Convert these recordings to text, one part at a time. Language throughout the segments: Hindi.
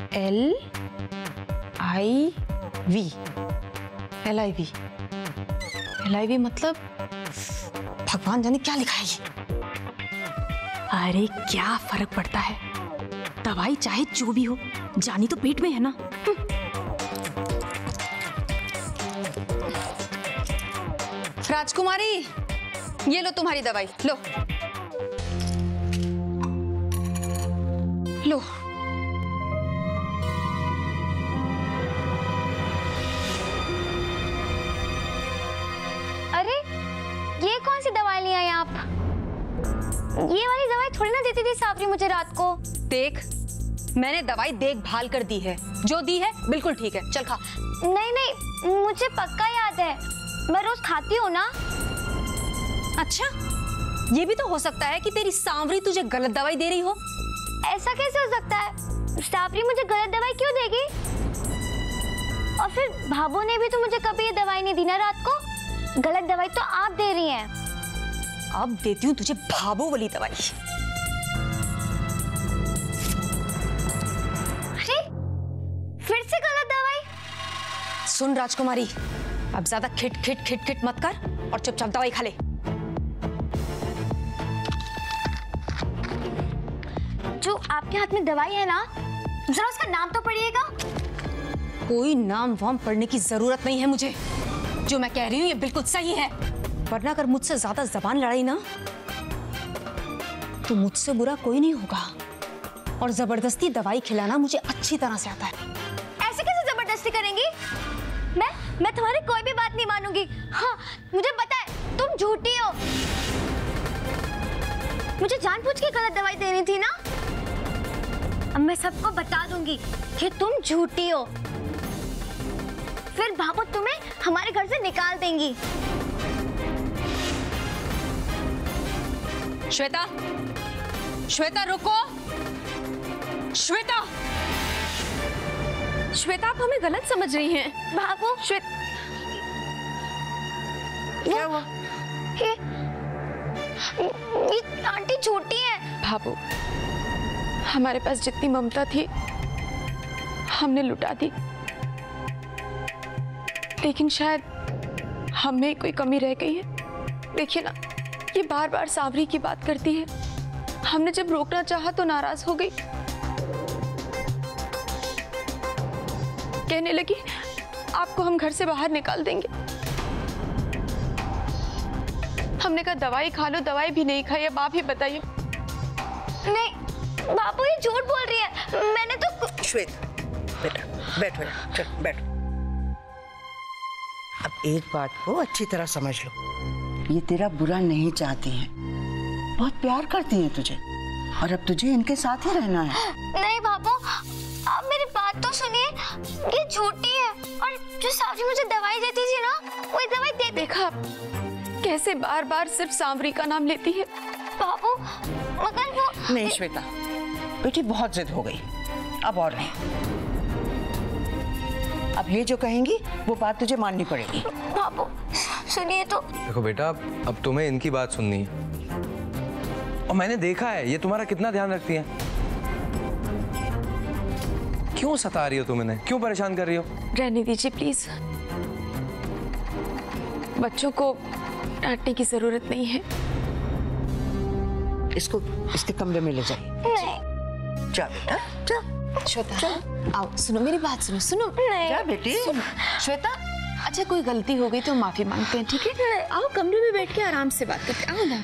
LIV मतलब भगवान जाने क्या लिखा है ये। अरे क्या फर्क पड़ता है, दवाई चाहे जो भी हो, जानी तो पेट में है ना। राजकुमारी, ये लो तुम्हारी दवाई, लो लो। अरे ये कौन सी दवाई ली आई आप? ये वाली दवाई थोड़ी ना देती थी साबरी मुझे रात को। देख, मैंने दवाई देखभाल कर दी है, जो दी है बिल्कुल ठीक है, चल खा। नहीं नहीं, मुझे पक्का याद है, मैं रोज खाती हूँ ना। अच्छा, ये भी तो हो सकता है कि तेरी सांवरी तुझे गलत दवाई दे रही हो। ऐसा कैसे हो सकता है? साबरी मुझे गलत दवाई क्यों देगी? और फिर भाभू ने भी तो मुझे कभी ये दवाई नहीं दी ना रात को। गलत दवाई तो आप दे रही हैं। अब देती हूँ तुझे भाभू वाली दवाई। अरे फिर से गलत दवाई? सुन राजकुमारी, अब ज्यादा खिट खिट खिट खिट मत कर और चुपचाप दवाई खा ले। जो आपके हाथ में दवाई है ना, जरा उसका नाम तो पढ़िएगा। कोई नाम वाम पढ़ने की जरूरत नहीं है मुझे। जो मैं कह रही हूँ ये बिल्कुल सही है, वरना अगर मुझसे ज्यादा जबान लड़ाई ना तो मुझसे बुरा कोई नहीं होगा। और जबरदस्ती दवाई खिलाना मुझे अच्छी तरह से आता है। ऐसे कैसे जबरदस्ती करेंगी? मैं तुम्हारी कोई भी बात नहीं मानूंगी। हाँ, मुझे पता है तुम झूठी हो। मुझे जानबूझ के गलत दवाई देनी थी ना। अब मैं सबको बता दूंगी कि तुम झूठी हो। फिर भाभू तुम्हें हमारे घर से निकाल देंगी। श्वेता, श्वेता रुको। श्वेता, श्वेता आप हमें गलत समझ रही हैं। भाभू, क्या हुआ? ये आंटी झूठी है। भाभू, हमारे पास जितनी ममता थी हमने लुटा दी, लेकिन शायद हम में कोई कमी रह गई है। देखिए ना, ये बार बार सांवरी की बात करती है। हमने जब रोकना चाहा तो नाराज हो गई, कहने लगी आपको हम घर से बाहर निकाल देंगे। हमने कहा दवाई खा लो, दवाई भी नहीं खाई। अब आप ही बताइए। नहीं बापू, ये झूठ बोल रही है। मैंने तो श्वेता बेटा, बैठो, चल बैठो। अब एक बात को अच्छी तरह समझ लो, ये तेरा बुरा नहीं चाहती हैं, बहुत प्यार करती हैं तुझे, और अब तुझे इनके साथ ही रहना है। नहीं बापू, आप मेरी बात तो सुनिए। ये झूठी है, और जो सावरी मुझे दवाई देती थी ना, वही दवाई दे। देखा कैसे बार बार सिर्फ सांवरी का नाम लेती है। बापू मगर वो नहीं श्वेता बेटी, बहुत जिद हो गई, अब और नहीं। अब ये जो कहेंगी वो बात तुझे माननी पड़ेगी। बापू सुनिए तो। देखो बेटा, अब तुम्हें इनकी बात सुननी है, और मैंने देखा है ये तुम्हारा कितना ध्यान रखती है। क्यों सता रही हो तुम इन्हें, क्यों परेशान कर रही हो? रहने दीजिए प्लीज, बच्चों को डांटने की जरूरत नहीं है। इसको इसके कमरे में ले जाइए। नहीं जा बेटा, जा। श्वेता आओ, सुनो मेरी बात, सुनो। नहीं जा बेटी। श्वेता, अच्छा कोई गलती हो गई तो माफी मांगते हैं, ठीक है? आओ कमरे में बैठ के आराम से बात करते, आओ ना।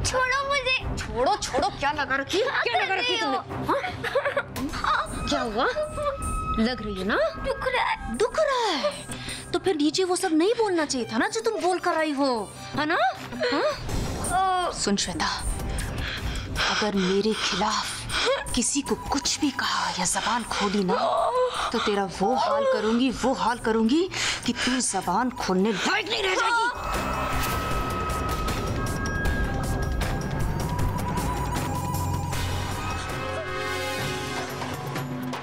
छोड़ो मुझे। छोड़ो छोड़ो, क्या लगा रखी है? क्या लगा रखी है तुमने? क्या हुआ? लग रही है ना? दुख रहा है। दुख रहा है तो फिर नीचे वो सब नहीं बोलना चाहिए था ना जो तुम बोल कर आई हो, है ना? सुन श्वेता, अगर मेरे खिलाफ किसी को कुछ भी कहा या जबान खोली ना, तो तेरा वो हाल करूंगी कि तू जबान खोलने लायक नहीं रह जाएगी।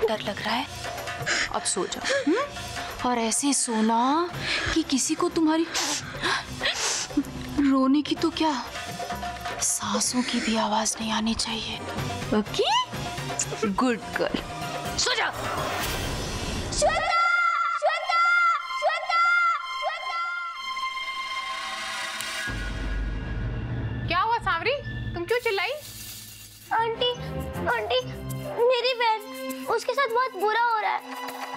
डर लग रहा है? अब सो जा। और ऐसे सोना कि किसी को तुम्हारी रोने की तो क्या, सांसों की भी आवाज नहीं आनी चाहिए। ओके, गुड गर्ल, सो जा। श्वेता! श्वेता! श्वेता! श्वेता! क्या हुआ सांवरी, तुम क्यों चिल्लाई? आंटी, आंटी, मेरी बहन, उसके साथ बहुत बुरा हो रहा है।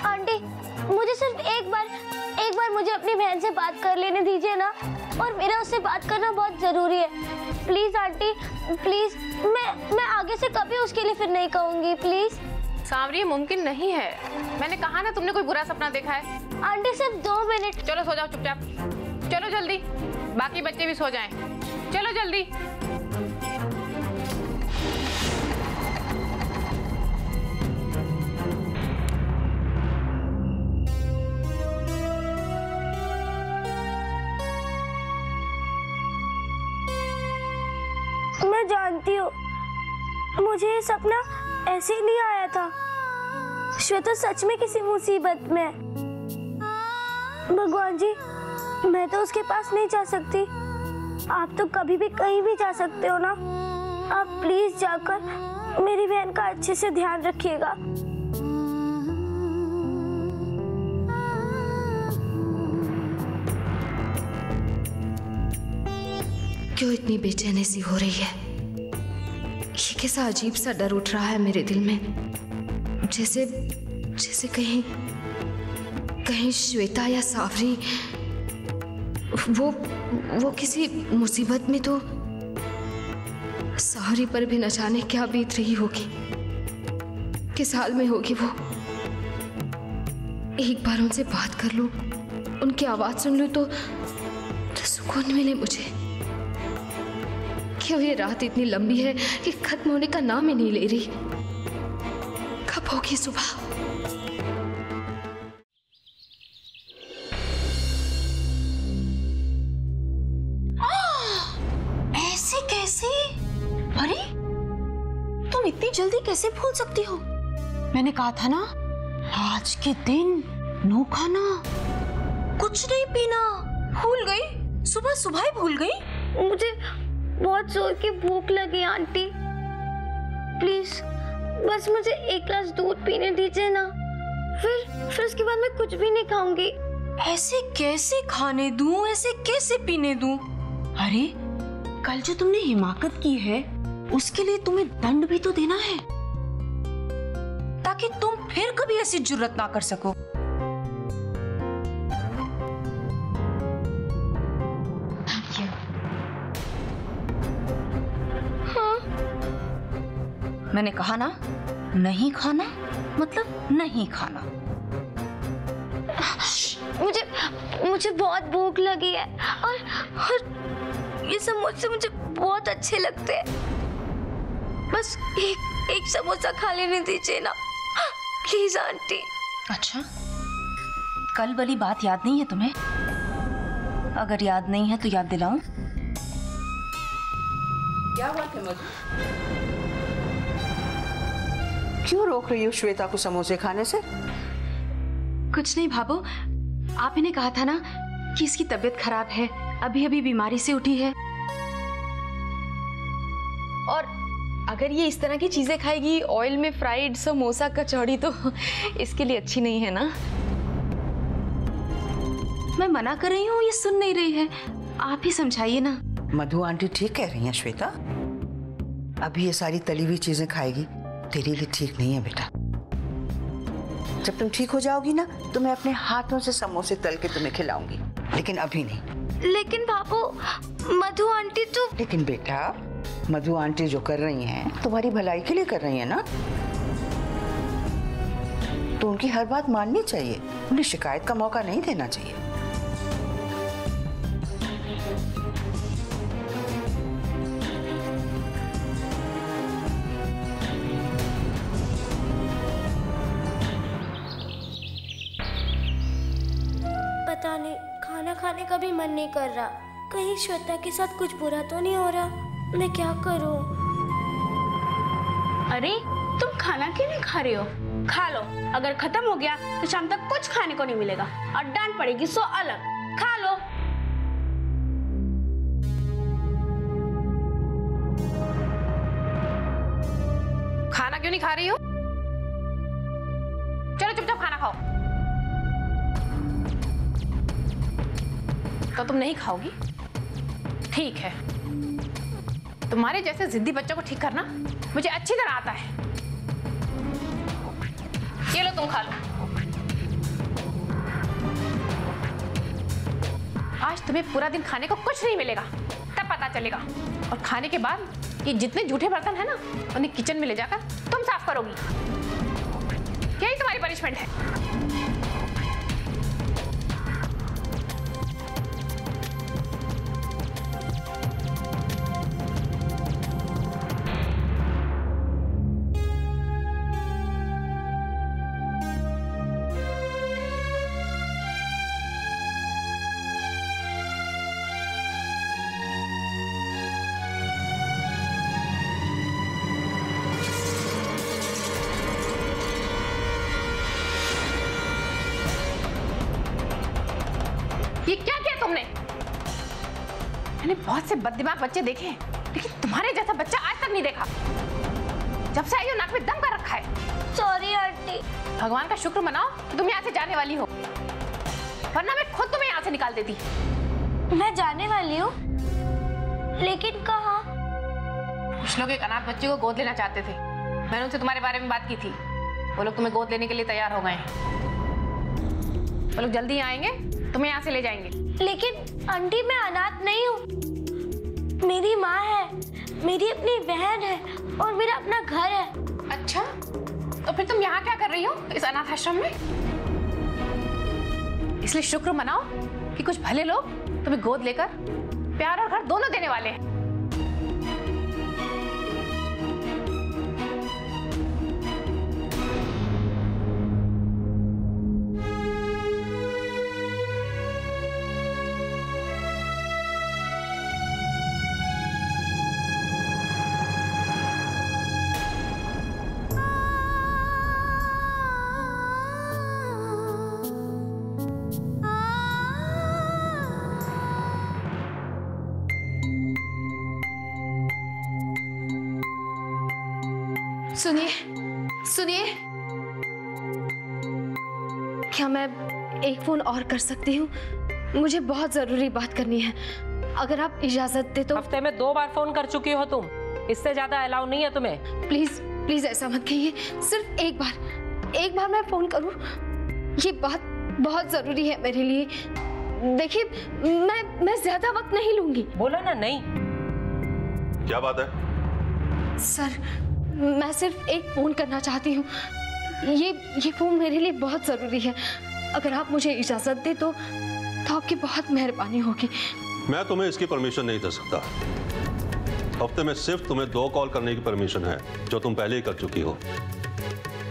आंटी, मुझे सिर्फ एक बार मुझे अपनी बहन से बात कर लेने दीजिए ना, और मेरा उससे बात करना बहुत जरूरी है। प्लीज आंटी, प्लीज, मैं आगे से कभी उसके लिए फिर नहीं कहूंगी, प्लीज। सांवरी, मुमकिन नहीं है। मैंने कहा ना तुमने कोई बुरा सपना देखा है। आंटी सिर्फ 2 मिनट। चलो सो जाओ चुपचाप, चलो जल्दी, बाकी बच्चे भी सो जाएं। चलो जल्दी। मैं जानती हूँ, मुझे ये सपना ऐसे ही नहीं आया था। श्वेता सच में किसी मुसीबत में है। भगवान जी, मैं तो उसके पास नहीं जा सकती। आप तो कभी भी कहीं भी जा सकते हो ना। आप प्लीज जाकर मेरी बहन का अच्छे से ध्यान रखिएगा। क्यों इतनी बेचैनी सी हो रही है? ये कैसा अजीब सा डर उठ रहा है मेरे दिल में, जैसे कहीं श्वेता या सावरी वो किसी मुसीबत में तो सावरी पर भी न जाने क्या बीत रही होगी, किस हाल में होगी वो। एक बार उनसे बात कर लूं, उनकी आवाज सुन लूं तो सुकून मिले मुझे। क्यों ये रात इतनी लंबी है कि खत्म होने का नाम ही नहीं ले रही। कब होगी सुबह? ऐसे कैसे? अरे तुम इतनी जल्दी कैसे भूल सकती हो? मैंने कहा था ना, आज के दिन नो खाना, कुछ नहीं पीना। भूल गई? सुबह सुबह ही भूल गई? मुझे बहुत जोर की भूख लगी आंटी। प्लीज बस मुझे 1 गिलास दूध पीने दीजिए ना, फिर उसके बाद मैं कुछ भी नहीं खाऊंगी। ऐसे कैसे खाने दूं, ऐसे कैसे पीने दूं? अरे कल जो तुमने हिमाकत की है उसके लिए तुम्हें दंड भी तो देना है, ताकि तुम फिर कभी ऐसी जुर्रत ना कर सको। मैंने कहा ना, नहीं खाना मतलब नहीं खाना। मुझे बहुत भूख लगी है, और ये समोसे मुझे बहुत अच्छे लगते हैं। बस एक समोसा खा लेने दीजिए ना, प्लीज आंटी। अच्छा, कल वाली बात याद नहीं है तुम्हें? अगर याद नहीं है तो याद दिलाऊं? क्या बात है मधु? क्यों रोक रही हो श्वेता को समोसे खाने से? कुछ नहीं भाभो, आप ही ने कहा था ना कि इसकी तबीयत खराब है, अभी अभी बीमारी से उठी है, और अगर ये इस तरह की चीजें खाएगी, ऑयल में फ्राइड समोसा कचौड़ी, तो इसके लिए अच्छी नहीं है ना। मैं मना कर रही हूँ, ये सुन नहीं रही है, आप ही समझाइए ना। मधु आंटी ठीक कह रही हैं श्वेता, अभी ये सारी तली हुई चीजें खाएगी तेरे लिए ठीक नहीं है बेटा। जब तुम ठीक हो जाओगी ना तो मैं अपने हाथों से समोसे तल के तुम्हें खिलाऊंगी, लेकिन अभी नहीं। लेकिन बाबू, मधु आंटी तो। लेकिन बेटा, मधु आंटी जो कर रही हैं तुम्हारी भलाई के लिए कर रही हैं ना, तो उनकी हर बात माननी चाहिए, उन्हें शिकायत का मौका नहीं देना चाहिए। पता नहीं, खाना खाने का भी मन नहीं कर रहा। कहीं श्वेता के साथ कुछ बुरा तो नहीं हो रहा? मैं क्या करूं? अरे तुम खाना क्यों नहीं खा रही हो? खा लो, अगर खत्म हो गया तो शाम तक कुछ खाने को नहीं मिलेगा और डांट पड़ेगी सो अलग। खा लो। खाना क्यों नहीं खा रही हो? चलो चुपचाप खाना खाओ। तो तुम नहीं खाओगी? ठीक है, तुम्हारे जैसे जिद्दी बच्चों को ठीक करना मुझे अच्छी तरह आता है। ये लो, तुम खा लो। आज तुम्हें पूरा दिन खाने को कुछ नहीं मिलेगा, तब पता चलेगा। और खाने के बाद ये जितने जूठे बर्तन है ना, उन्हें किचन में ले जाकर तुम साफ करोगी। यही तुम्हारी पनिशमेंट है। ये क्या किया तुमने? मैंने बहुत से बददिमाग बच्चे देखे हैं, लेकिन तुम्हारे जैसा बच्चा आज तक नहीं देखा। जब से आई हो नाक में दम कर रखा है। Sorry aunty. भगवान का शुक्र मनाओ कि तुम यहाँ से जाने वाली हो, वरना मैं खुद तुम्हें यहाँ से निकाल देती। मैं जाने वाली हूँ, लेकिन कहाँ? कुछ लोग एक अनाथ बच्चे को गोद लेना चाहते थे। मैंने उनसे तुम्हारे बारे में बात की थी। वो लोग तुम्हें गोद लेने के लिए तैयार हो गए हैं। वो लोग जल्दी आएंगे, तुम्हें यहाँ से ले जाएंगे। लेकिन आंटी, मैं अनाथ नहीं हूँ। मेरी माँ है, मेरी अपनी बहन है और मेरा अपना घर है। अच्छा, तो फिर तुम यहाँ क्या कर रही हो इस अनाथ आश्रम में? इसलिए शुक्र मनाओ कि कुछ भले लोग तुम्हें गोद लेकर प्यार और घर दोनों देने वाले हैं। सुनिए, सुनिए, क्या मैं एक फोन और कर सकती हूँ? मुझे बहुत जरूरी बात करनी है। अगर आप इजाजत दे तो। हफ्ते में 2 बार फोन कर चुकी हो तुम, इससे ज्यादा अलाउ नहीं है तुम्हें। प्लीज प्लीज ऐसा मत कहिए, सिर्फ एक बार मैं फोन करूँ। ये बात बहुत जरूरी है मेरे लिए। देखिए, मैं ज्यादा वक्त नहीं लूंगी। बोलो ना। नहीं, क्या बात है? सर, मैं सिर्फ एक फोन करना चाहती हूँ। ये फोन मेरे लिए बहुत जरूरी है। अगर आप मुझे इजाजत दे तो आपकी बहुत मेहरबानी होगी। मैं तुम्हें इसकी परमिशन नहीं दे सकता। हफ्ते में सिर्फ तुम्हें 2 कॉल करने की परमिशन है, जो तुम पहले ही कर चुकी हो।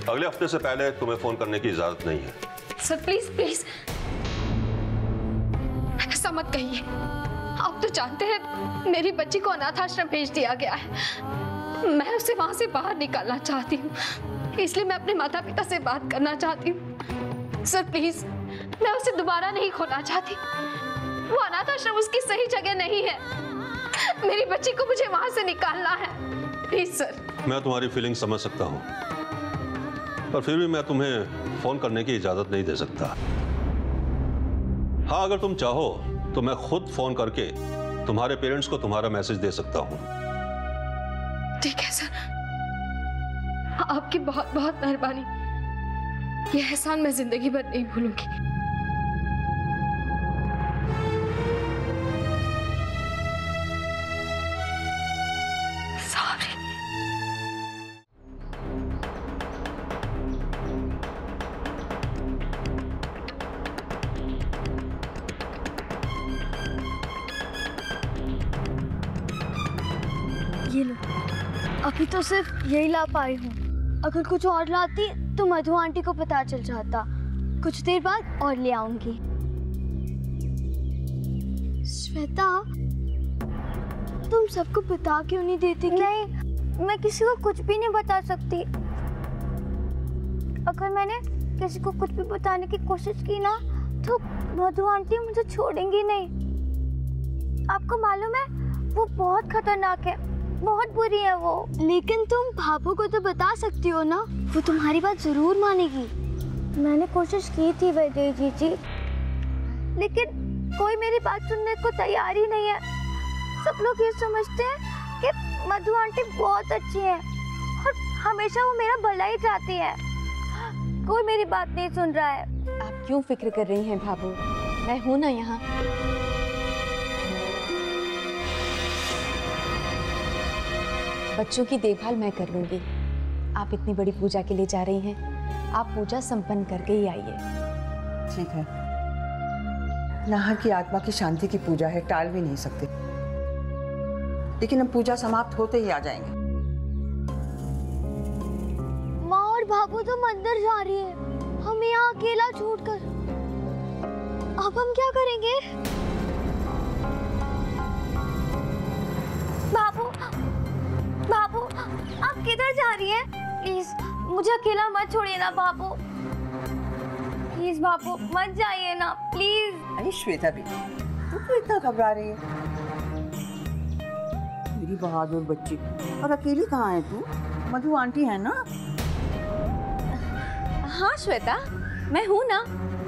अगले हफ्ते से पहले तुम्हें फोन करने की इजाजत नहीं है। सर प्लीज प्लीज ऐसा मत कहिए। आप तो जानते हैं मेरी बच्ची को अनाथ आश्रम भेज दिया गया है। मैं उसे वहां से बाहर निकालना चाहती हूँ, इसलिए मैं अपने माता पिता से बात करना चाहती हूँ। सर प्लीज, मैं उसे दोबारा नहीं खोना चाहती। वो अनाथ आश्रम उसकी सही जगह नहीं है। मेरी बच्ची को मुझे वहां से निकालना है। Please sir. मैं तुम्हारी फीलिंग समझ सकता हूँ, पर फिर भी मैं तुम्हें फोन करने की इजाजत नहीं दे सकता। हाँ, अगर तुम चाहो तो मैं खुद फोन करके तुम्हारे पेरेंट्स को तुम्हारा मैसेज दे सकता हूँ। ठीक है सर, आपकी बहुत बहुत मेहरबानी। यह एहसान मैं जिंदगी भर नहीं भूलूंगी। सॉरी। ये लो, अभी तो सिर्फ यही ला पाई हूँ। अगर कुछ और लाती तो मधु आंटी को पता चल जाता। कुछ देर बाद और ले आऊंगी। श्वेता, तुम सबको बता क्यों नहीं देती? नहीं, मैं किसी को कुछ भी नहीं बता सकती। अगर मैंने किसी को कुछ भी बताने की कोशिश की ना तो मधु आंटी मुझे छोड़ेंगी नहीं। आपको मालूम है वो बहुत खतरनाक है, बहुत बुरी है वो। लेकिन तुम भाभू को तो बता सकती हो ना, वो तुम्हारी बात जरूर मानेगी। मैंने कोशिश की थी वैदेही जी, लेकिन कोई मेरी बात सुनने को तैयार ही नहीं है। सब लोग ये समझते हैं कि मधु आंटी बहुत अच्छी है और हमेशा वो मेरा भला ही चाहती है। कोई मेरी बात नहीं सुन रहा है। आप क्यों फिक्र कर रही हैं भाभू, मैं हूं ना यहाँ। बच्चों की देखभाल मैं कर लूंगी। आप इतनी बड़ी पूजा के लिए जा रही हैं, आप पूजा संपन्न करके ही आइए। ठीक है, नाहर की आत्मा की शांति की पूजा है, टाल भी नहीं सकते, लेकिन हम पूजा समाप्त होते ही आ जाएंगे। माँ और भाभू तो मंदिर जा रही है, हमें यहाँ अकेला छोड़कर। अब हम क्या करेंगे? बाबू, बाबू, आप किधर जा रही हैं? प्लीज मुझे अकेला मत छोड़िए ना बाबू। प्लीज बाबू मत जाइए ना, प्लीज। अरे श्वेता भी, तू क्यों इतना घबरा रही है? मेरी बहादुर बच्ची, और अकेली कहाँ है तू? मधु आंटी है ना? हाँ श्वेता, मैं हूं ना,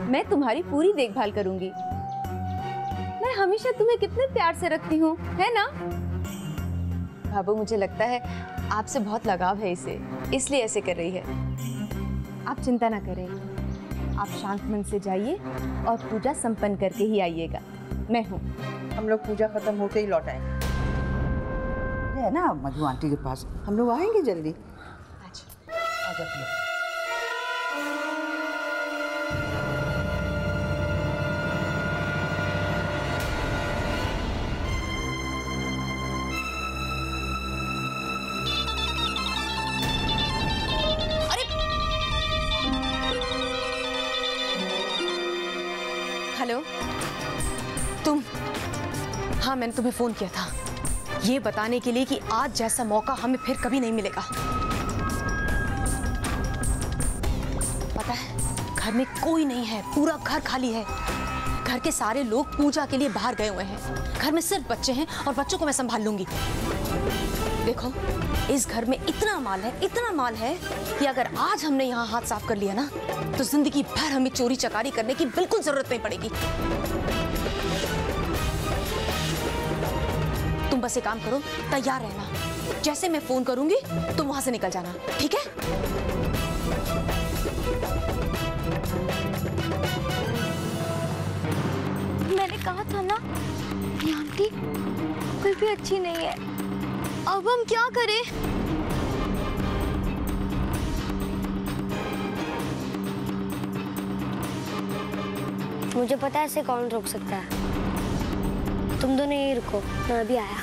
मैं तुम्हारी पूरी देखभाल करूंगी। मैं हमेशा तुम्हें कितने प्यार से रखती हूँ, है ना? भाभू, मुझे लगता है आपसे बहुत लगाव है इसे, इसलिए ऐसे कर रही है। आप चिंता ना करें, आप शांत मन से जाइए और पूजा संपन्न करके ही आइएगा। मैं हूँ। हम लोग पूजा खत्म होते ही लौट आएंगे, है ना? मधु आंटी के पास हम लोग आएंगे जल्दी। अच्छा, आ जाइए। हेलो, तुम? हाँ, मैंने तुम्हें फोन किया था ये बताने के लिए कि आज जैसा मौका हमें फिर कभी नहीं मिलेगा। पता है, घर में कोई नहीं है, पूरा घर खाली है। घर के सारे लोग पूजा के लिए बाहर गए हुए हैं। घर में सिर्फ बच्चे हैं और बच्चों को मैं संभाल लूंगी। देखो, इस घर में इतना माल है कि अगर आज हमने यहाँ हाथ साफ कर लिया ना तो जिंदगी भर हमें चोरी चकारी करने की बिल्कुल जरूरत नहीं पड़ेगी। तुम बस एक काम करो, तैयार रहना। जैसे मैं फोन करूंगी तुम वहां से निकल जाना, ठीक है? मैंने कहा था ना, ये आंटी कोई भी अच्छी नहीं है। अब हम क्या करें? मुझे पता है इसे कौन रोक सकता है। तुम दोनों यहीं रुको, मैं अभी आया।